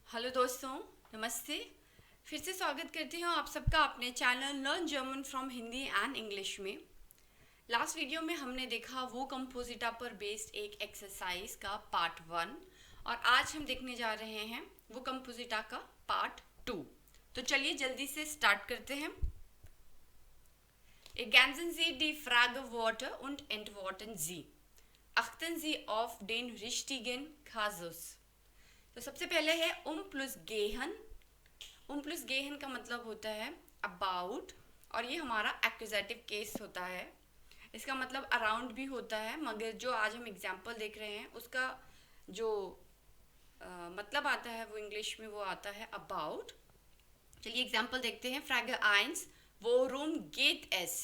Hello दोस्तों, नमस्ते। फिर से स्वागत करती हूँ आप सबका अपने channel learn German from Hindi and English में। लास्ट वीडियो में हमने देखा वो कंपोजिटा पर बेस्ड एक एक्सरसाइज का पार्ट 1 और आज हम देखने जा रहे हैं वो कंपोजिटा का पार्ट 2। तो चलिए जल्दी से स्टार्ट करते हैं। Ergänzen Sie die Frageworte und antworten Sie. Achten Sie auf den richtigen Kasus. तो सबसे पहले है प्लस गेहन। प्लस गेहन का मतलब होता है अबाउट और ये हमारा एक्यूजेटिव केस होता है। इसका मतलब अराउंड भी होता है, मगर जो आज हम एग्जाम्पल देख रहे हैं उसका जो मतलब आता है वो इंग्लिश में वो आता है अबाउट। चलिए एग्जाम्पल देखते हैं। फ्रैगे 1, worum geht es?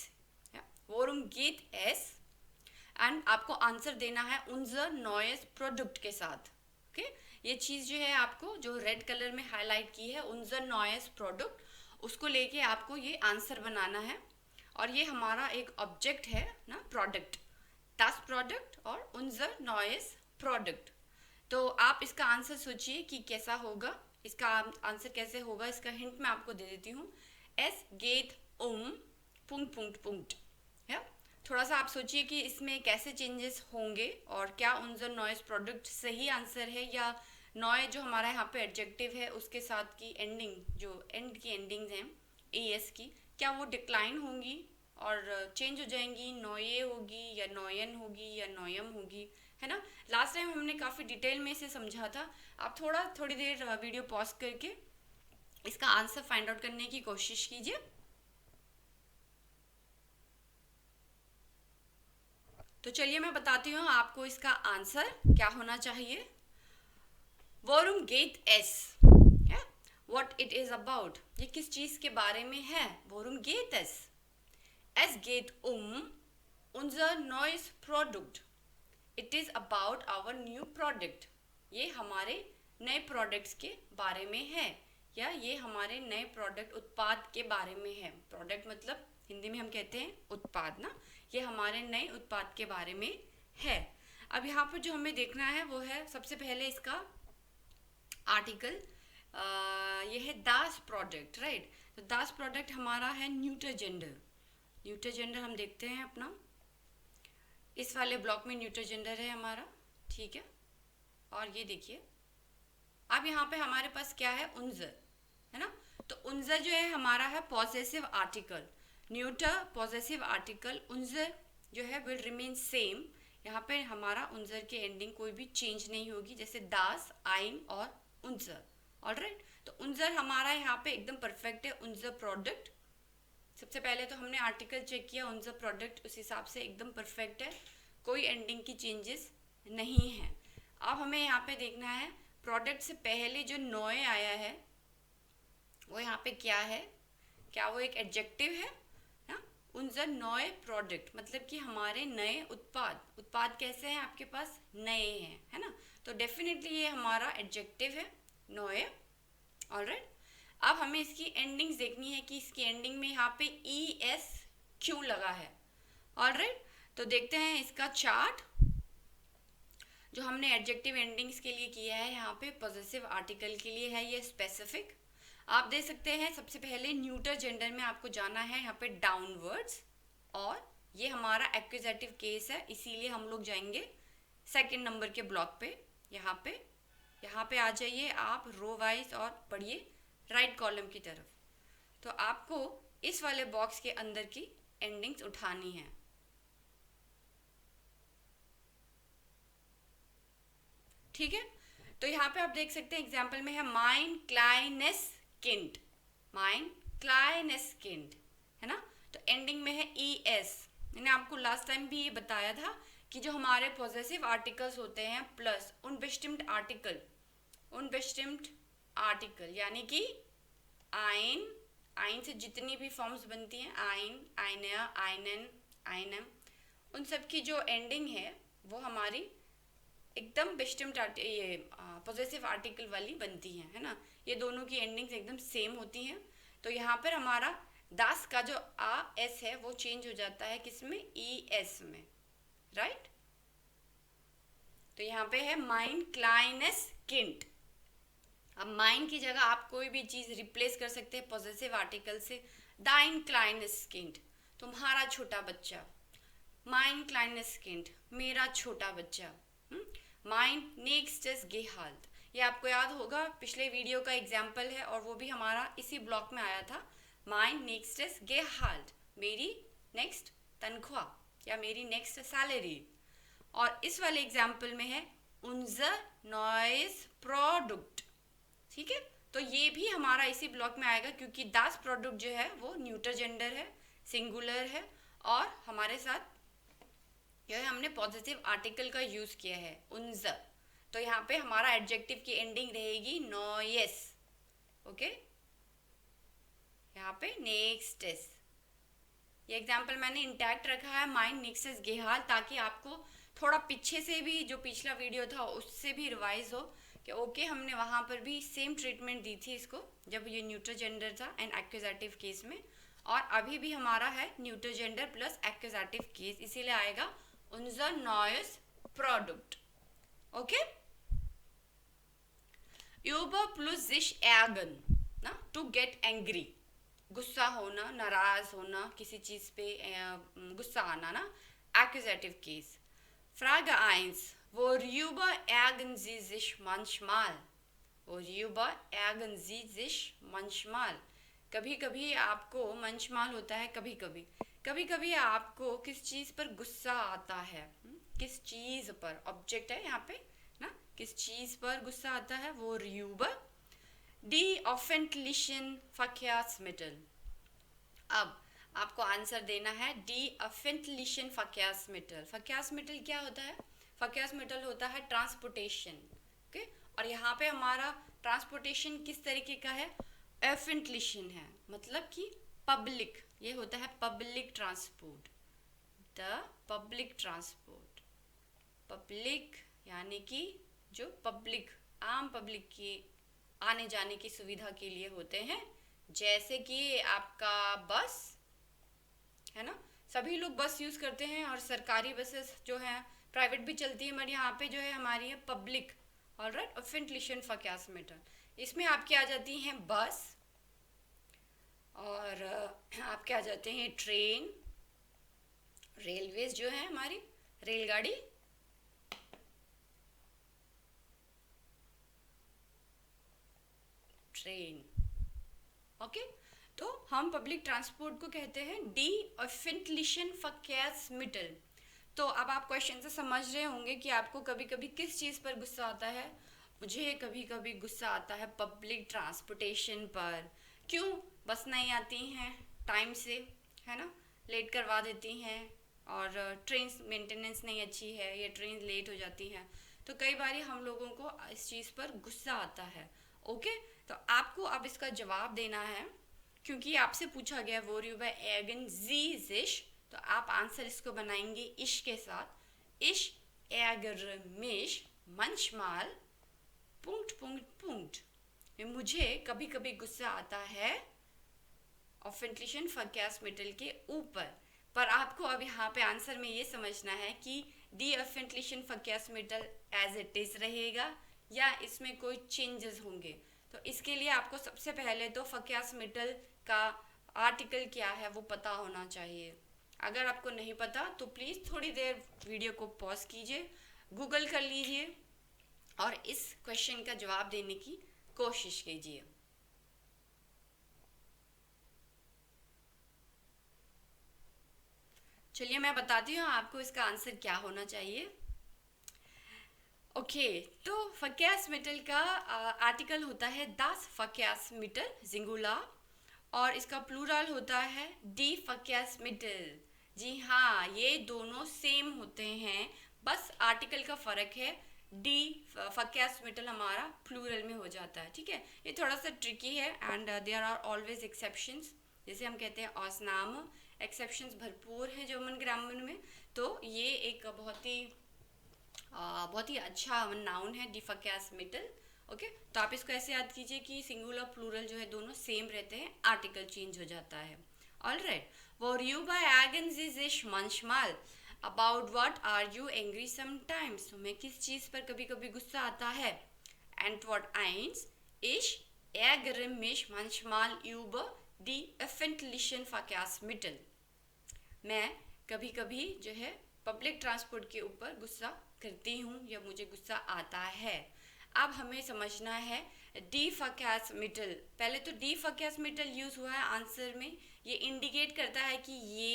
worum geht es? And आपको आंसर देना है unser neues प्रोडक्ट के साथ। ओके ये चीज़ जो है आपको जो रेड कलर में हाईलाइट की है unser neues प्रोडक्ट, उसको लेके आपको ये आंसर बनाना है। और ये हमारा एक ऑब्जेक्ट है ना, प्रोडक्ट, das प्रोडक्ट और unser neues प्रोडक्ट। तो आप इसका आंसर सोचिए कि कैसा होगा। इसका आंसर कैसे होगा इसका हिंट मैं आपको दे देती हूँ। Es geht पुंक्ट पुंक्ट पुंक्ट है। थोड़ा सा आप सोचिए कि इसमें कैसे चेंजेस होंगे और क्या unser neues प्रोडक्ट सही आंसर है या नॉय जो हमारा यहाँ पे एडजेक्टिव है उसके साथ की एंडिंग, जो एंड की एंडिंग्स हैं एस की, क्या वो डिक्लाइन होंगी और चेंज हो जाएंगी, नोये होगी या नोयन होगी या नोयम होगी, है ना। लास्ट टाइम हमने काफ़ी डिटेल में इसे समझा था। आप थोड़ी देर वीडियो पॉज करके इसका आंसर फाइंड आउट करने की कोशिश कीजिए। तो चलिए मैं बताती हूँ आपको इसका आंसर क्या होना चाहिए। Worum geht es? What it is about? ये किस चीज़ के बारे में है? Worum geht es? Es geht unser neues Produkt. It is about our new product. ये हमारे नए प्रोडक्ट्स के बारे में है या ये हमारे नए प्रोडक्ट उत्पाद के बारे में है। प्रोडक्ट मतलब हिंदी में हम कहते हैं उत्पाद ना। ये हमारे नए उत्पाद के बारे में है। अब यहाँ पर जो हमें देखना है वो है सबसे पहले इसका आर्टिकल। ये है दास प्रोडक्ट, राइट। तो दास प्रोडक्ट हमारा है न्यूटर जेंडर। न्यूटर जेंडर हम देखते हैं अपना, इस वाले ब्लॉक में न्यूटर जेंडर है हमारा, ठीक है। और ये देखिए अब यहाँ पे हमारे पास क्या है, उन्जर, है ना। तो उन्जर जो है हमारा है possessive article. Neuter possessive article, उन्जर जो है विल रिमेन सेम। यहाँ पे हमारा उन्जर के एंडिंग कोई भी चेंज नहीं होगी, जैसे दास, आइन और उन्जर। ऑलराइट, तो उन्जर हमारा यहाँ पे एकदम परफेक्ट है। उन्जर प्रोडक्ट, सबसे पहले तो हमने आर्टिकल चेक किया, उन्जर प्रोडक्ट उस हिसाब से एकदम परफेक्ट है, कोई एंडिंग की चेंजेस नहीं है। अब हमें यहाँ पे देखना है प्रोडक्ट से पहले जो नोए आया है वो यहाँ पे क्या है, क्या वो एक एडजेक्टिव है ना। उन्जर नोए प्रोडक्ट मतलब कि हमारे नए उत्पाद। उत्पाद कैसे हैं आपके पास, नए हैं, है ना। तो डेफिनेटली ये हमारा एडजेक्टिव है नोए। ऑलराइट, अब हमें इसकी एंडिंग्स देखनी है कि इसकी एंडिंग में यहाँ पे ई एस क्यों लगा है। ऑलराइट, तो देखते हैं इसका चार्ट जो हमने एडजेक्टिव एंडिंग्स के लिए किया है। यहाँ पे पॉजेसिव आर्टिकल के लिए है ये स्पेसिफिक। आप देख सकते हैं सबसे पहले न्यूटर जेंडर में आपको जाना है यहाँ पे डाउनवर्ड्स, और ये हमारा एक्यूजेटिव केस है, इसीलिए हम लोग जाएंगे सेकंड नंबर के ब्लॉक पे। यहाँ पे आ जाइए आप रो वाइज और पढ़िए राइट कॉलम की तरफ। तो आपको इस वाले बॉक्स के अंदर की एंडिंग्स उठानी है। ठीक है, तो यहाँ पे आप देख सकते हैं एग्जाम्पल में है माइन क्लाइनेस किंड, माइन क्लाइनेस किंड, है ना। तो एंडिंग में है ई एस। मैंने आपको लास्ट टाइम भी ये बताया था कि जो हमारे पॉजेसिव आर्टिकल्स होते हैं प्लस उनबेस्टिम्ड आर्टिकल, उनबेस्टिम्ड आर्टिकल यानी कि आइन, आइन से जितनी भी फॉर्म्स बनती हैं, आइन, आइनया, आइनन, आइनम, उन सब की जो एंडिंग है वो हमारी एकदम बेस्टिम्ड ये पॉजेसिव आर्टिकल वाली बनती है ना। ये दोनों की एंडिंग्स एकदम सेम होती हैं। तो यहाँ पर हमारा दास का जो आ एस है वो चेंज हो जाता है किसमें, ई एस में, राइट। तो यहाँ पे है माइन क्लाइनेस किंड। अब माइन की जगह आप कोई भी चीज़ रिप्लेस कर सकते हैं पॉजेसिव आर्टिकल से। दाइन क्लाइनेस्ट किंड, तुम्हारा छोटा बच्चा। माइन क्लाइनेस्ट किंड, मेरा छोटा बच्चा। माइन नेक्स्टेस गेहाल्ट, ये आपको याद होगा पिछले वीडियो का एग्जाम्पल है और वो भी हमारा इसी ब्लॉक में आया था। माइन नेक्स्टेस गेहाल्ट, मेरी नेक्स्ट तनख्वाह या मेरी नेक्स्ट सैलरी। और इस वाले एग्जाम्पल में है उनजर नॉइस प्रोडक्ट। ठीक है, तो ये भी हमारा इसी ब्लॉक में आएगा क्योंकि दास प्रोडक्ट जो है वो न्यूटर जेंडर है, सिंगुलर है और हमारे साथ जो है हमने पॉजिटिव आर्टिकल का यूज किया है उनजर। तो यहाँ पे हमारा एडजेक्टिव की एंडिंग रहेगी नॉइस। ओके, यहाँ पे नेक्स्ट इज, ये एग्जाम्पल मैंने इंटैक्ट रखा है माइन नेक्स्ट इज गेहाल, ताकि आपको थोड़ा पीछे से भी जो पिछला वीडियो था उससे भी रिवाइज हो कि ओके हमने वहाँ पर भी सेम ट्रीटमेंट दी थी इसको जब ये न्यूटर जेंडर था एंड एक्यूजेटिव केस में, और अभी भी हमारा है neuter gender plus accusative case, इसीलिए आएगा उनजर नॉइस प्रोडक्ट। ओके, यूबर प्लस जिश एगन ना, टू गेट एंग्री, गुस्सा होना, नाराज होना, किसी चीज पे गुस्सा आना ना, accusative case. Frage 1. Worüber ärgern Sie sich manchmal? Worüber ärgern Sie sich manchmal? कभी कभी आपको manchmal होता है, कभी कभी कभी कभी आपको किस चीज़ पर गुस्सा आता है, किस चीज़ पर, ऑब्जेक्ट है यहाँ पे ना, किस चीज़ पर गुस्सा आता है। Worüber die öffentlichen Verkehrsmittel। अब आपको आंसर देना है डी अफेंटलिशन फक्यासमिटल। फक्यासमिटल क्या होता है? फक्यासमिटल होता है ट्रांसपोर्टेशन। ओके, और यहाँ पे हमारा ट्रांसपोर्टेशन किस तरीके का है? एफेंटलिशन है, मतलब कि पब्लिक, ये होता है public transport, the public transport. Public यानी कि जो पब्लिक, आम पब्लिक की आने जाने की सुविधा के लिए होते हैं, जैसे कि आपका बस है ना, सभी लोग बस यूज़ करते हैं और सरकारी बसेस जो हैं, प्राइवेट भी चलती है, मगर यहाँ पे जो है हमारी है पब्लिक। ऑलराइट, ऑफेंटलिशन फक्यासमिटल, इसमें आपके आ जाती हैं बस और आपके आ जाते हैं ट्रेन, रेलवेज जो है हमारी रेलगाड़ी, ट्रेन। ओके, तो हम पब्लिक ट्रांसपोर्ट को कहते हैं डी अफेंटलिशन फक्यासमिटल। तो अब आप क्वेश्चन से समझ रहे होंगे कि आपको कभी कभी किस चीज़ पर गुस्सा आता है। मुझे कभी कभी गुस्सा आता है पब्लिक ट्रांसपोर्टेशन पर। क्यों? बस नहीं आती हैं टाइम से, है ना, लेट करवा देती हैं, और ट्रेन मेंटेनेंस नहीं अच्छी है, ये ट्रेन लेट हो जाती हैं, तो कई बार हम लोगों को इस चीज़ पर गुस्सा आता है। ओके, तो आपको अब इसका जवाब देना है क्योंकि आपसे पूछा गया worüber ärgern Sie sich, तो आप आंसर इसको बनाएंगे इश के साथ। इश ärgere mich manchmal punkt punkt punkt, मुझे कभी कभी गुस्सा आता है ऑफेंटलिशन फक्यासमिटल के ऊपर। पर आपको अब यहाँ पे आंसर में ये समझना है कि डी ऑफेंटलिशन फक्यासमिटल एज इट इज रहेगा या इसमें कोई चेंजेस होंगे। तो इसके लिए आपको सबसे पहले तो फक्यासमिटल का आर्टिकल क्या है वो पता होना चाहिए। अगर आपको नहीं पता तो प्लीज़ थोड़ी देर वीडियो को पॉज कीजिए, गूगल कर लीजिए और इस क्वेश्चन का जवाब देने की कोशिश कीजिए। चलिए मैं बताती हूँ आपको इसका आंसर क्या होना चाहिए। ओके, तो फक्यासमिटल का आर्टिकल होता है das फक्यासमिटल सिंगुलर, और इसका प्लूरल होता है डी फक्यासमिटल। जी हाँ, ये दोनों सेम होते हैं, बस आर्टिकल का फ़र्क है, डी फक्यासमिटल हमारा प्लूरल में हो जाता है। ठीक है, ये थोड़ा सा ट्रिकी है and there are always exceptions, जैसे हम कहते हैं ऑसनाम, एक्सेप्शंस भरपूर हैं जर्मन ग्रामर में। तो ये एक बहुत ही अच्छा नाउन है डी फक्यासमिटल। ओके, तो आप इसको ऐसे याद कीजिए कि सिंगुलर प्लूरल जो है दोनों सेम रहते हैं, आर्टिकल चेंज हो जाता है। Alright, worüber ärgern Sie sich manchmal? About what are you angry sometimes? तुम्हें किस चीज़ पर कभी कभी गुस्सा आता है? Antwort 1, Ich ärgere mich manchmal über die öffentlichen Verkehrsmittel. मैं कभी कभी जो है पब्लिक ट्रांसपोर्ट के ऊपर गुस्सा करती हूँ या मुझे गुस्सा आता है। अब हमें समझना है डी फकैसमिटल। पहले तो डी फकैसमिटल यूज हुआ है आंसर में, ये इंडिकेट करता है कि ये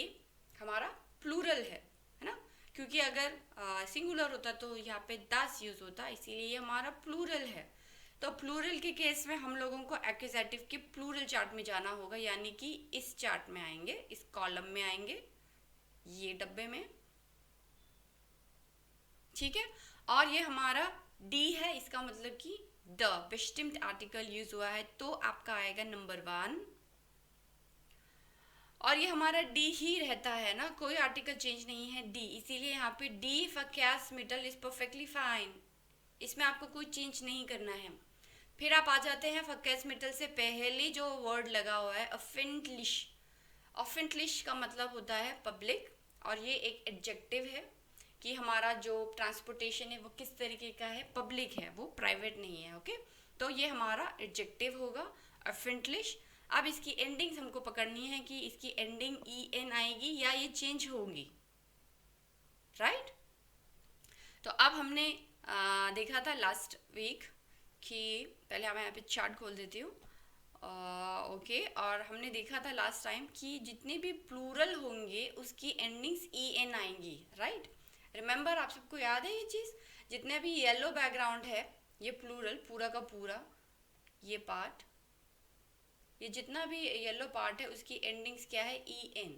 हमारा प्लूरल है ना, क्योंकि अगर सिंगुलर होता तो यहाँ पे दास यूज होता, इसीलिए ये हमारा प्लूरल है। तो प्लूरल के केस में हम लोगों को एक्यूजेटिव के प्लूरल चार्ट में जाना होगा, यानी कि इस चार्ट में आएंगे, इस कॉलम में आएंगे, ये डब्बे में, ठीक है। और ये हमारा डी है, इसका मतलब कि द बेस्टिम्ड आर्टिकल यूज हुआ है, तो आपका आएगा नंबर 1। और ये हमारा डी ही रहता है ना, कोई आर्टिकल चेंज नहीं है, डी, इसीलिए यहाँ पे डी फकैसमिटल इज परफेक्टली फाइन, इसमें आपको कोई चेंज नहीं करना है। फिर आप आ जाते हैं फकैसमिटल से पहले जो वर्ड लगा हुआ है अफेंटलिश। अफेंटलिश का मतलब होता है पब्लिक, और ये एक एडजेक्टिव है कि हमारा जो ट्रांसपोर्टेशन है वो किस तरीके का है, पब्लिक है, वो प्राइवेट नहीं है। ओके, तो ये हमारा एडजेक्टिव होगा अफेंटलिश। अब इसकी एंडिंग्स हमको पकड़नी है कि इसकी एंडिंग en आएगी या ये चेंज होगी, राइट। तो अब हमने देखा था लास्ट वीक कि पहले मैं यहाँ पे चार्ट खोल देती हूँ, ओके। और हमने देखा था लास्ट टाइम कि जितने भी प्लूरल होंगे उसकी एंडिंग्स en आएंगी, राइट। रिमेंबर, आप सबको याद है ये चीज़, जितने भी येलो बैकग्राउंड है ये प्लूरल पूरा का पूरा, ये पार्ट, ये जितना भी येलो पार्ट है उसकी एंडिंग्स क्या है, en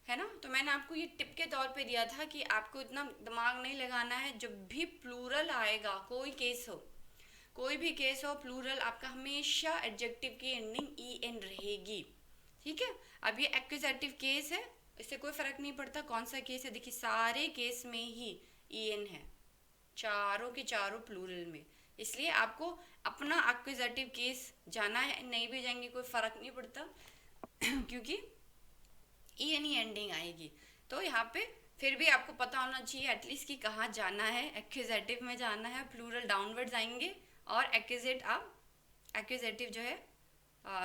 है ना। तो मैंने आपको ये टिप के तौर पे दिया था कि आपको इतना दिमाग नहीं लगाना है, जब भी प्लूरल आएगा, कोई केस हो, कोई भी केस हो, प्लूरल आपका हमेशा एडजेक्टिव की एंडिंग en रहेगी, ठीक है। अब ये एक्यूजेटिव केस है, इससे कोई फर्क नहीं पड़ता कौन सा केस है, देखिए सारे केस में ही en है, चारों के चारों प्लूरल में, इसलिए आपको अपना एक्यूजेटिव केस जाना है, नहीं भी जाएंगे कोई फर्क नहीं पड़ता क्योंकि en ही एंडिंग आएगी। तो यहाँ पे फिर भी आपको पता होना चाहिए एटलीस्ट कि कहाँ जाना है, एक्यूजेटिव में जाना है, प्लूरल डाउनवर्ड्स आएंगे और एक्यूजेटिव जो है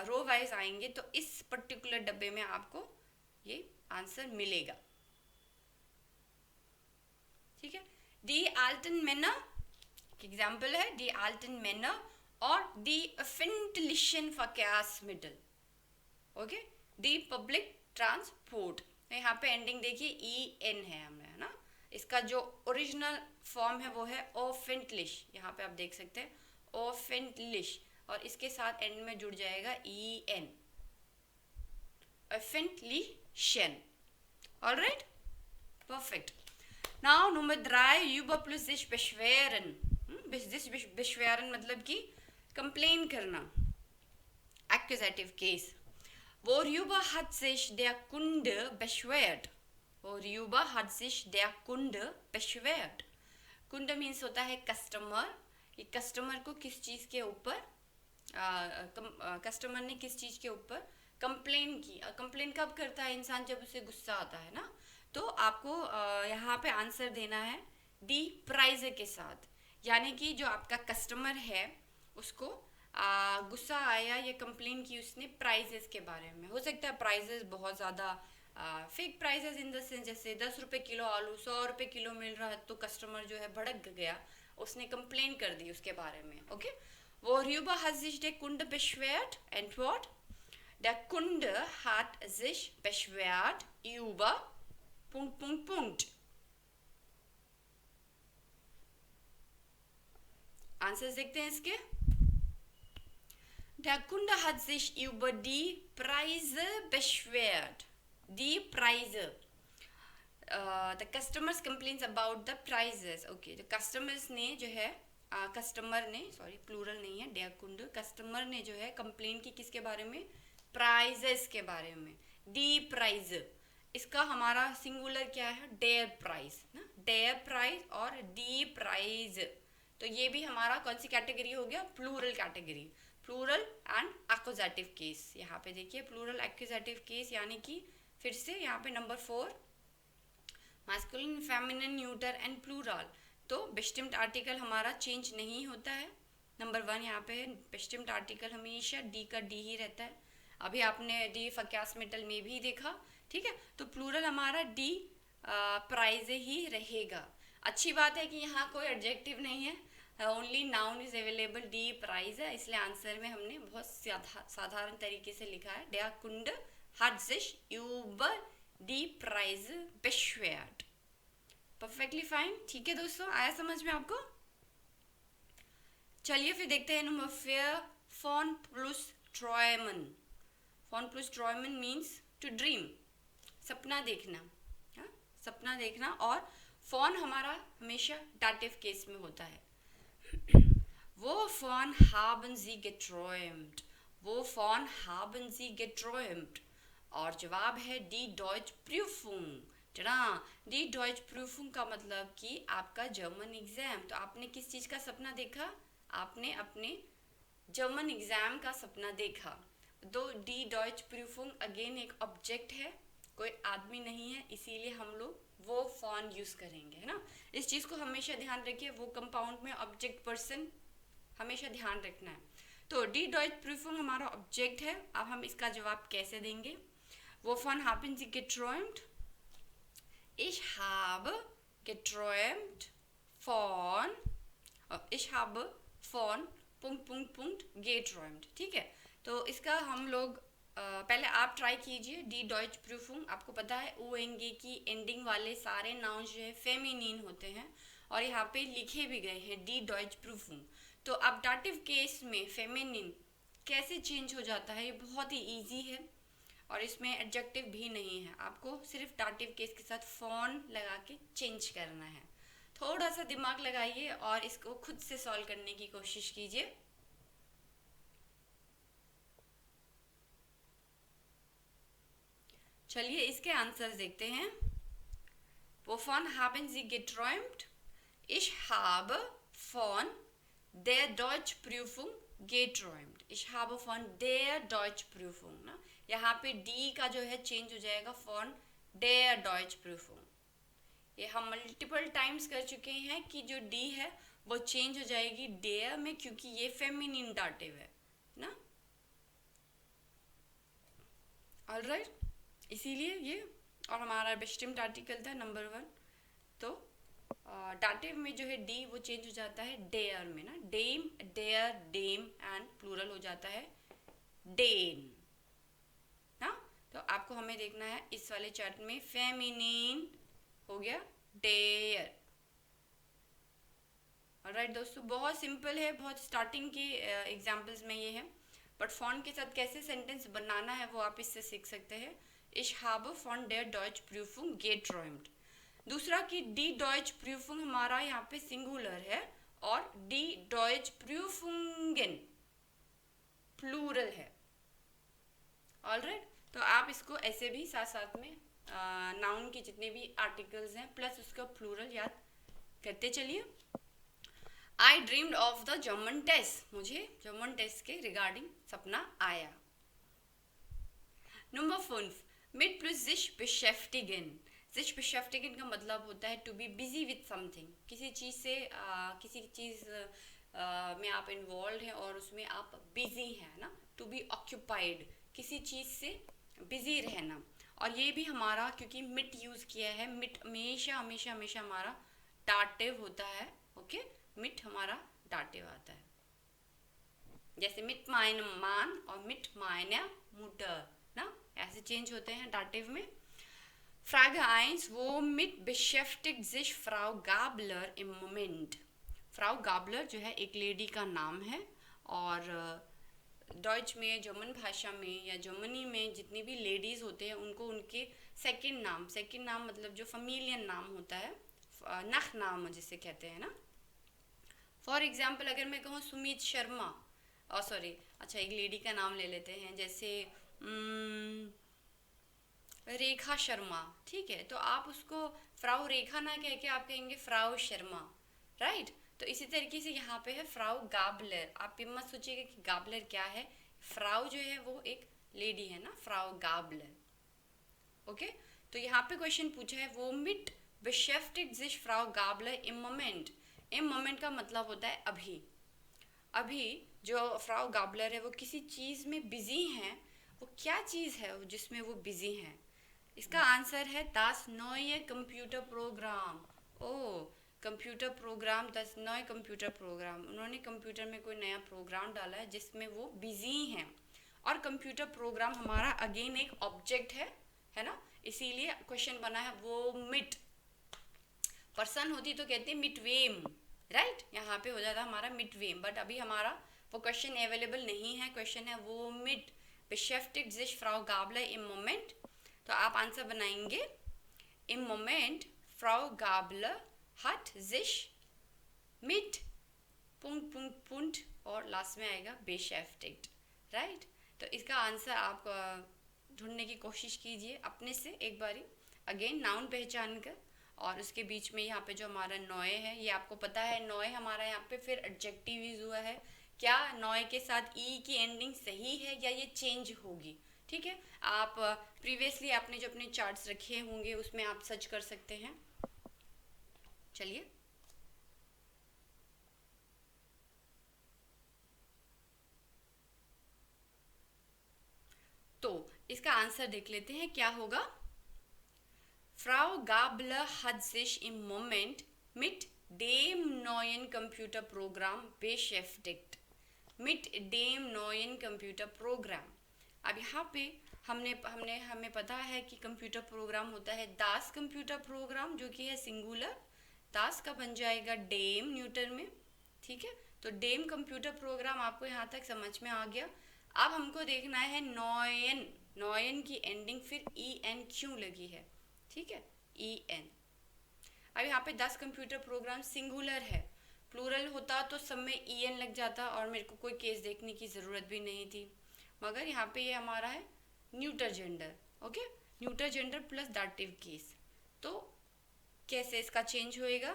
रो वाइज आएंगे, तो इस पर्टिकुलर डब्बे में आपको ये आंसर मिलेगा, ठीक है। डी आल्टन मैनर एग्जाम्पल है, डी आल्टन मैनर और डी अफेंटलिशन फकैसमिटल, ओके। डी पब्लिक ट्रांसपोर्ट, यहाँ पे एंडिंग देखिए en है हमने, है ना। इसका जो ओरिजिनल फॉर्म है वो है ओफेंटलिश, यहाँ पे आप देख सकते हैं ओफेंटलिश, और इसके साथ एंड में जुड़ जाएगा en, öffentlichen, alright, perfect. Now Nummer 3, über plus sich beschweren, sich beschweren मतलब कि कंप्लेन करना, accusative case. Worüber hat sich der Kunde beschwert? Worüber hat sich der Kunde beschwert? कुंड मीन्स होता है कस्टमर, कि कस्टमर को किस चीज़ के ऊपर, कस्टमर ने किस चीज़ के ऊपर कंप्लेन की। कंप्लेन कब करता है इंसान, जब उसे गुस्सा आता है ना। तो आपको यहाँ पे आंसर देना है डी प्राइज के साथ, यानी कि जो आपका कस्टमर है उसको गुस्सा आया या कंप्लेन की उसने प्राइजेस के बारे में। हो सकता है प्राइजेस बहुत ज़्यादा fake prices in the sense, जैसे 10 रुपये किलो आलू 100 रुपये किलो मिल रहा है, तो कस्टमर जो है भड़क गया, उसने कंप्लेन कर दी उसके बारे में, okay. Worüber hat sich der Kunde beschwert? Antwort: Der Kunde hat sich beschwert über ... answers देखते हैं इसके। Der Kunde hat sich über die Preise beschwert. Die Preise. The customers complains about the prices. Okay, तो customers ने जो है customer ने, sorry plural नहीं है, der Kunde, कस्टमर ने जो है कंप्लेन की किसके बारे में, प्राइजेस के बारे में। डी प्राइज, इसका हमारा सिंगुलर क्या है, डेयर प्राइस ना, डेयर प्राइस और डी प्राइज। तो ये भी हमारा कौन सी कैटेगरी हो गया, plural category, plural and accusative case. यहाँ पे देखिए प्लूरल एक्यूजेटिव केस, यानी कि फिर से यहाँ पे number 4 masculine, feminine, neuter and plural. तो बेस्टिम्ड आर्टिकल हमारा चेंज नहीं होता है नंबर 1 यहाँ पे bestimmt आर्टिकल हमेशा डी का डी ही रहता है। अभी आपने डी फक्यासमेटल में भी देखा, ठीक है। तो प्लूरल हमारा डी प्राइज ही रहेगा। अच्छी बात है कि यहाँ कोई एडजेक्टिव नहीं है, ओनली नाउन इज अवेलेबल, डी प्राइज है, इसलिए आंसर में हमने बहुत साधारण तरीके से लिखा है der Kunde hat sich über die Preise beschwert। Perfectly fine, ठीक है दोस्तों, आया समझ में आपको। चलिए फिर देखते हैं number 4, von plus träumen। von plus träumen means to dream, सपना देखना, हा? सपना देखना। और von हमारा हमेशा डाटिव केस में होता है। Wovon haben Sie geträumt? Wovon haben Sie geträumt? और जवाब है die Deutsch Prüfung। जना die Deutsch Prüfung का मतलब कि आपका जर्मन एग्जाम। तो आपने किस चीज़ का सपना देखा? आपने अपने जर्मन एग्जाम का सपना देखा। तो die Deutsch Prüfung अगेन एक ऑब्जेक्ट है, कोई आदमी नहीं है, इसीलिए हम लोग वो फॉन यूज़ करेंगे, है ना। इस चीज़ को हमेशा ध्यान रखिए, वो कंपाउंड में ऑब्जेक्ट पर्सन हमेशा ध्यान रखना है। तो डी डॉइच प्रूफिंग हमारा ऑब्जेक्ट है। अब हम इसका जवाब कैसे देंगे? Wovon haben Sie geträumt? Ich habe geträumt von, ich habe von geträumt। ठीक है, तो इसका हम लोग पहले आप ट्राई कीजिए डी डॉइच प्रूफिंग। आपको पता है ओएंगे की एंडिंग वाले सारे नाउन जो है फेमिनिन होते हैं, और यहाँ पे लिखे भी गए हैं डी डॉइच प्रूफिंग। तो अब डाटिव केस में फेमिनिन कैसे चेंज हो जाता है, ये बहुत ही इजी है, और इसमें एडजेक्टिव भी नहीं है। आपको सिर्फ डाटिव केस के साथ फॉन लगा के चेंज करना है। थोड़ा सा दिमाग लगाइए और इसको खुद से सॉल्व करने की कोशिश कीजिए। चलिए इसके आंसर्स देखते हैं। Wovon haben Sie geträumt? Ich habe von der Deutschprüfung geträumt। Ich habe von der Deutschprüfung ना, यहाँ पे डी का जो है चेंज हो जाएगा von der Deutschprüfung। ये हम मल्टीपल टाइम्स कर चुके हैं कि जो डी है वो चेंज हो जाएगी der में, क्योंकि ये फेमिनिन डाटिव है ना। ऑलराइट, इसीलिए ये, और हमारा bestimmt आर्टिकल था नंबर 1। तो डाटिव में जो है डी वो चेंज हो जाता है डेयर में ना, डेम, डेयर, डेम, एंड प्लूरल हो जाता है डेन ना। तो आपको हमें देखना है इस वाले चार्ट में फेमिनिन हो गया डेयर। ऑलराइट दोस्तों, बहुत सिंपल है, बहुत स्टार्टिंग की एग्जाम्पल्स में ये है, बट फॉन के साथ कैसे सेंटेंस बनाना है वो आप इससे सीख सकते हैं। Ich habe von der Deutschprüfung geträumt। दूसरा कि डी डॉइच प्रूफिंग हमारा यहाँ पे सिंगुलर है, और डी डॉइच प्रूफिंगन प्लूरल है। ऑलराइट, तो आप इसको ऐसे भी साथ साथ में नाउन के जितने भी आर्टिकल्स हैं प्लस उसका प्लूरल याद करते चलिए। I dreamed of the German test. मुझे जर्मन टेस्ट के रिगार्डिंग सपना आया। Number 5, mit plus sich beschäftigen। sich beschäftigen का मतलब होता है to be busy with something. किसी चीज़ से किसी चीज़ में आप इन्वॉल्व हैं और उसमें आप बिजी हैं ना, टू बी ऑक्यूपाइड, किसी चीज़ से बिजी रहना। और ये भी हमारा क्योंकि मिट यूज़ किया है, मिट हमेशा हमेशा हमेशा हमारा डाटिव होता है। ओके, मिट हमारा डाटिव आता है, जैसे मिट माइन मान और मिट माइने मुटर ना, ऐसे चेंज होते हैं डाटिव में। Frage 1, womit beschäftigt sich Frau Gabler im Moment? Frau Gabler जो है एक लेडी का नाम है, और डॉइच में, जर्मन भाषा में या जर्मनी में जितनी भी लेडीज़ होते हैं उनको उनके सेकंड नाम मतलब जो फमीलियन नाम होता है, नख नाम जिसे कहते हैं ना। फॉर एग्जाम्पल अगर मैं कहूँ सुमित शर्मा, सॉरी, अच्छा एक लेडी का नाम ले लेते हैं, जैसे रेखा शर्मा, ठीक है, तो आप उसको फ्राउ रेखा ना कह के आप कहेंगे फ्राउ शर्मा, राइट। तो इसी तरीके से यहाँ पे है फ्राउ गाबलर। आप ये मत सोचिएगा कि गाबलर क्या है, फ्राउ जो है वो एक लेडी है ना, फ्राउ गाबलर। ओके, तो यहाँ पे क्वेश्चन पूछा है womit beschäftigt sich Frau Gabler im Moment। im Moment का मतलब होता है अभी, अभी जो फ्राउ गाबलर है वो किसी चीज़ में बिजी हैं, वो क्या चीज़ है वो जिसमें वो बिजी हैं? इसका आंसर है das neue कंप्यूटर प्रोग्राम। ओ, computer program, das neue computer program, उन्होंने कंप्यूटर में कोई नया प्रोग्राम डाला है जिसमें वो बिजी हैं। और कंप्यूटर प्रोग्राम हमारा अगेन एक ऑब्जेक्ट है ना, इसीलिए क्वेश्चन बना है वो मिट। पर्सन होती तो कहते मिटवेम, राइट, यहाँ पे हो जाता हमारा मिटवेम, बट अभी हमारा वो क्वेश्चन अवेलेबल नहीं है। क्वेश्चन है वो मिट beschäftigt sich Frau Gabler im Moment। तो आप आंसर बनाएंगे im Moment Frau Gabler hat sich mit पुंट पुंट पुंट और लास्ट में आएगा beschäftigt, राइट। तो इसका आंसर आप ढूंढने की कोशिश कीजिए अपने से एक बारी, अगेन नाउन पहचान कर, और उसके बीच में यहाँ पे जो हमारा नॉय है, ये आपको पता है नॉय हमारा यहाँ पे फिर एडजेक्टिव यूज हुआ है। क्या नॉय के साथ ई की एंडिंग सही है या ये चेंज होगी? ठीक है, आप प्रीवियसली आपने जो अपने चार्ट्स रखे होंगे उसमें आप सर्च कर सकते हैं। चलिए, तो इसका आंसर देख लेते हैं क्या होगा। Frau Gabler hat sich im Moment mit dem neuen Computerprogramm beschäftigt। mit dem neuen Computerprogramm। अब यहाँ पे हमें पता है कि कंप्यूटर प्रोग्राम होता है दास कंप्यूटर प्रोग्राम, जो कि है सिंगुलर। दास का बन जाएगा डेम न्यूटर में, ठीक है। तो डेम कंप्यूटर प्रोग्राम आपको यहाँ तक समझ में आ गया। अब हमको देखना है नॉयन, नॉयन की एंडिंग फिर ई एन क्यों लगी है, ठीक है, ई एन। अब यहाँ पे 10 कंप्यूटर प्रोग्राम सिंगुलर है, प्लूरल होता तो सब में ई एन लग जाता और मेरे को कोई केस देखने की ज़रूरत भी नहीं थी, मगर यहाँ पे ये हमारा है neuter gender, okay, neuter gender plus dative case. तो कैसे इसका चेंज होएगा?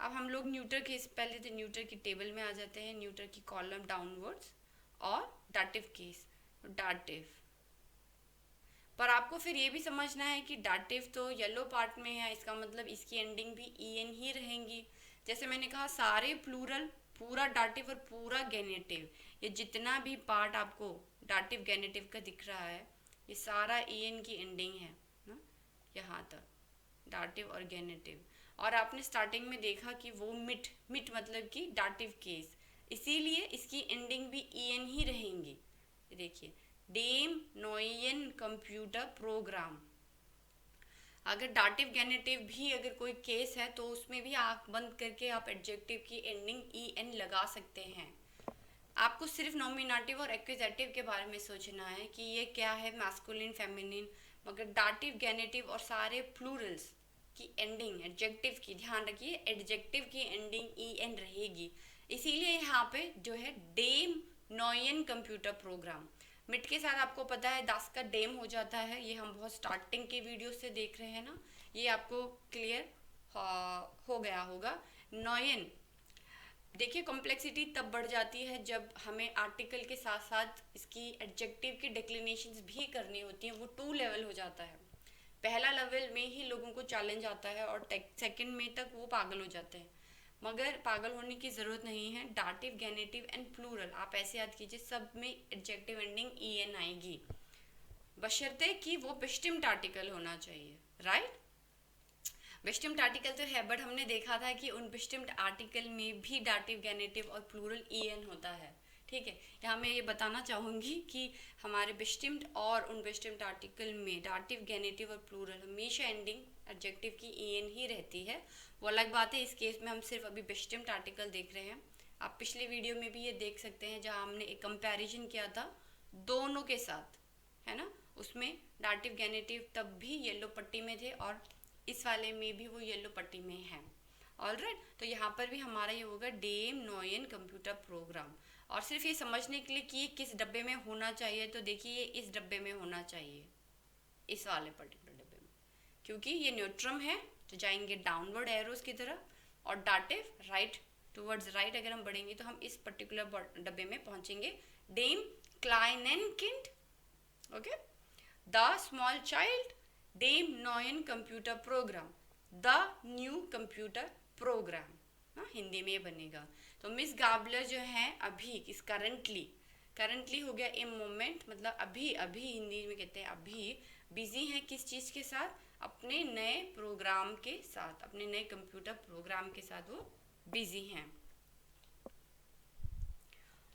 अब हम लोग न्यूटर केस, पहले तो न्यूटर की टेबल में आ जाते हैं, न्यूटर की कॉलम डाउनवर्ड्स, और दाटिव केस, दाटिव। पर आपको फिर ये भी समझना है कि दाटिव तो येलो पार्ट में है, इसका मतलब इसकी एंडिंग भी ई एन ही रहेंगी। जैसे मैंने कहा सारे प्लूरल, पूरा दाटिव और पूरा गेनेटिव, ये जितना भी पार्ट आपको दाटिव गेनेटिव का दिख रहा है, ये सारा ई एन की एंडिंग है ना, यहाँ तक दाटिव और गेनेटिव। और आपने स्टार्टिंग में देखा कि वो मिट, मिट मतलब कि दाटिव केस, इसीलिए इसकी एंडिंग भी ई एन ही रहेंगी। देखिए डेम नोयन कंप्यूटर प्रोग्राम। अगर दाटिव गेनेटिव भी अगर कोई केस है तो उसमें भी आँख बंद करके आप एडजेक्टिव की एंडिंग ई एन लगा सकते हैं। आपको सिर्फ नॉमिनेटिव और एक्विजेटिव के बारे में सोचना है कि ये क्या है, मैस्कुलिन फेमिनिन, मगर दाटिव गेनेटिव और सारे प्लूरल्स की एंडिंग एडजेक्टिव की, ध्यान रखिए एडजेक्टिव की एंडिंग ई एन रहेगी। इसीलिए यहाँ पे जो है डेम नोयन कंप्यूटर प्रोग्राम, मिट के साथ आपको पता है दास का डेम हो जाता है, ये हम बहुत स्टार्टिंग के वीडियो से देख रहे हैं ना, ये आपको क्लियर हो गया होगा। नॉयन, देखिए कॉम्प्लेक्सिटी तब बढ़ जाती है जब हमें आर्टिकल के साथ साथ इसकी एडजेक्टिव की डिक्लिनेशंस भी करनी होती हैं, वो 2 लेवल हो जाता है। पहला लेवल में ही लोगों को चैलेंज आता है और सेकंड में तक वो पागल हो जाते हैं, मगर पागल होने की ज़रूरत नहीं है। दाटिव गेनेटिव एंड प्लूरल आप ऐसे याद कीजिए, सब में एडजेक्टिव एंडिंग ई एन आएगी, बशर्ते कि वो बिस्टिम्ड आर्टिकल होना चाहिए, राइट। बिस्टिम्ड आर्टिकल तो है, बट हमने देखा था कि उन बिस्टिम्ड आर्टिकल में भी दाटिव गेनेटिव और प्लूरल ई एन होता है, ठीक है। यहाँ मैं ये बताना चाहूँगी कि हमारे बिस्टिम्ड और उन बिस्टिम्ड आर्टिकल में दाटिव गेनेटिव और प्लूरल हमेशा एंडिंग एडजेक्टिव की ई एन ही रहती है। वो अलग बात है, इस केस में हम सिर्फ अभी बिस्टिम्ड आर्टिकल देख रहे हैं। आप पिछले वीडियो में भी ये देख सकते हैं जहाँ हमने एक कंपैरिजन किया था दोनों के साथ, है ना, उसमें दाटिव गेनेटिव तब भी येलो पट्टी में थे और इस वाले में भी वो येलो पट्टी में है, ऑलराइट। तो यहाँ पर भी हमारा ये होगा डेम नोयन कंप्यूटर प्रोग्राम। और सिर्फ ये समझने के लिए कि ये किस डब्बे में होना चाहिए, तो देखिए ये इस डब्बे में होना चाहिए, इस वाले पर्टिकुलर डब्बे में, क्योंकि ये न्यूट्रम है तो जाएंगे डाउनवर्ड एरोस की तरफ, और दाटिव राइट टूवर्ड्स राइट अगर हम बढ़ेंगे तो हम इस पर्टिकुलर डब्बे में पहुंचेंगे, डेम क्लाइनेनकिंड, ओके, द स्मॉल चाइल्ड, डेम नोयन computer program, the new computer program, हाँ हिंदी में ये बनेगा। तो मिस गाबलर जो है अभी किस करंटली हो गया ए मोमेंट, मतलब अभी अभी हिंदी में कहते हैं अभी, बिजी हैं किस चीज़ के साथ, अपने नए प्रोग्राम के साथ, अपने नए कंप्यूटर प्रोग्राम के साथ वो बिजी हैं।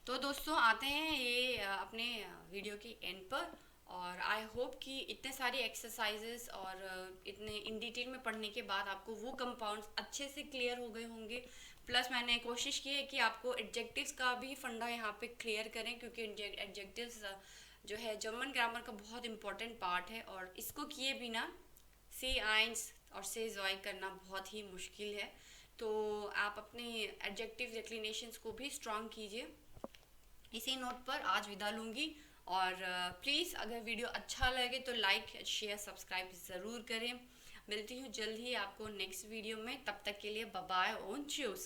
तो दोस्तों आते हैं ये अपने वीडियो के एंड पर, और आई होप कि इतने सारी एक्सरसाइजेस और इतने इन डिटेल में पढ़ने के बाद आपको वो कंपाउंड्स अच्छे से क्लियर हो गए होंगे। प्लस मैंने कोशिश की है कि आपको एडजेक्टिव्स का भी फंडा यहाँ पे क्लियर करें, क्योंकि एडजेक्टिव्स जो है जर्मन ग्रामर का बहुत इंपॉर्टेंट पार्ट है, और इसको किए बिना सी आइंस और से जॉय करना बहुत ही मुश्किल है। तो आप अपने एडजेक्टिव डिक्लिनेशंस को भी स्ट्रॉन्ग कीजिए। इसी नोट पर आज विदा लूँगी, और प्लीज़ अगर वीडियो अच्छा लगे तो लाइक शेयर सब्सक्राइब ज़रूर करें। मिलती हूँ जल्द ही आपको नेक्स्ट वीडियो में, तब तक के लिए बाय बाय, ओन चूस।